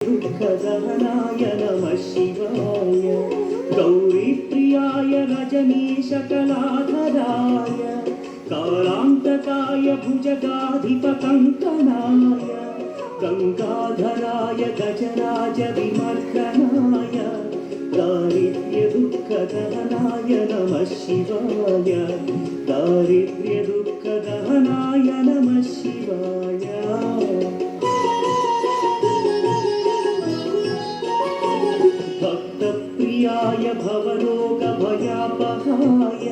दुःखदहनाय नमः शिवाय गौरीप्रियाय रजनीशकलाधराय कालान्तकाय भुजगाधिपकङ्कणाय गङ्गाधराय गजराज विमर्दनाय दारिद्र्यदुःखदहनाय नमः शिवाय दारिद्र्यदुःखदहनाय नमः शिवाय भक्तप्रियाय भवरोगभयापहाय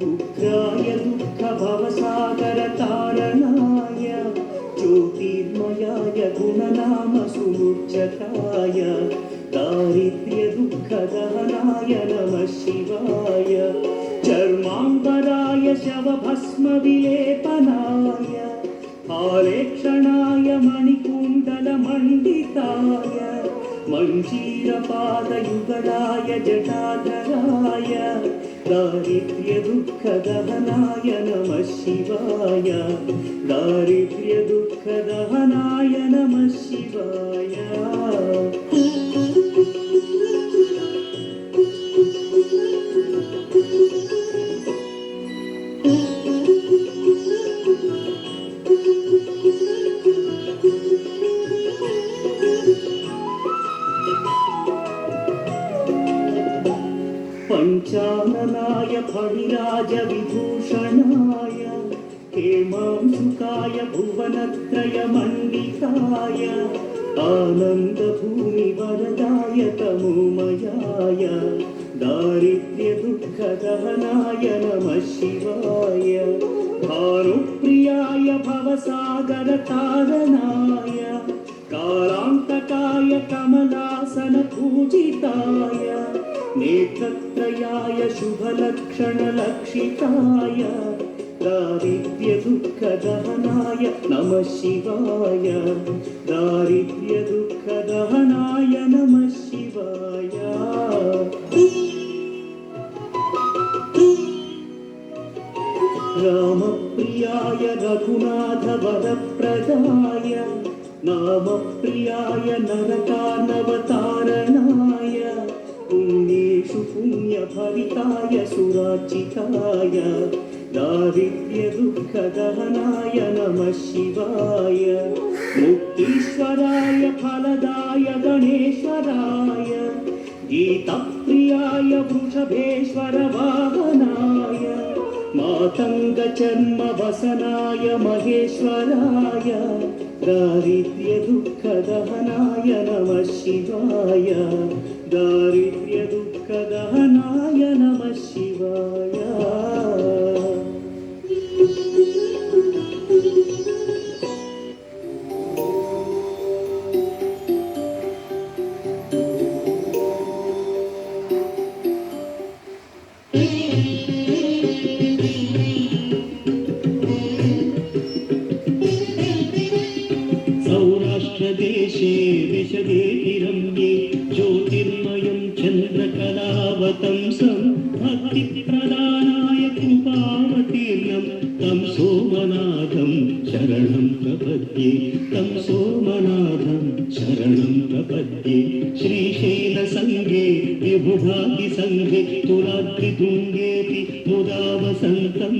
उग्राय दुःखभवसागरतारणाय ज्योतिर्मयाय गुणनामसुमुच्चकाय दारिद्र्यदुःखदहनाय नमः शिवाय चर्माम्बराय शवभस्मविलेपनाय हारेक्षणाय मणिकुण्डलमण्डिताय मञ्जीरपादयुगलाय जटाधराय दारिद्र्यदुःखदहनाय नमः शिवाय दारिद्र्यदुःखदहनाय नमः शिवाय पञ्चाननाय फणिराजविभूषणाय हेमांशुकाय भुवनत्रयमण्डिताय आनन्दभूमिवरदाय तमोमयाय दारिद्र्यदुःखदहनाय नमः शिवाय भानुप्रियाय भवसागरतारणाय कालान्तकाय कमलासनपूजिताय नेत्रत्रयाय शुभलक्षणलक्षिताय दारिद्र्यदुःखदहनाय नमः शिवाय दारिद्र्यदुःखदहनाय नमः शिवाय रामप्रियाय रघुनाथवरप्रदाय नामप्रियाय नरकार्णवतारणाय पुण्येषु पुण्यभरिताय सुरार्चिताय दारिद्र्यदुःखदहनाय नमः शिवाय मुक्तीश्वराय फलदाय गणेश्वराय गीतप्रियाय वृषभेश्वर वाहनाय मातङ्गचर्मवसनाय महेश्वराय दारिद्र्यदुःखदहनाय नमः शिवाय दारिद्र्यदुःखदहनाय नमः शिवाय सौराष्ट्रदेशे विशदेतिरम्ये ज्योतिर्मयं चन्द्रकलावतंसं भक्तिप्रदानाय कृपावतीर्णं तं सोमनाथं शरणं प्रपद्ये तं सोमनाथं शरणं प्रपद्ये श्रीशैलसङ्गे विबुधातिसङ्गे तुलाद्रितुङ्गेति मुदा वसन्तं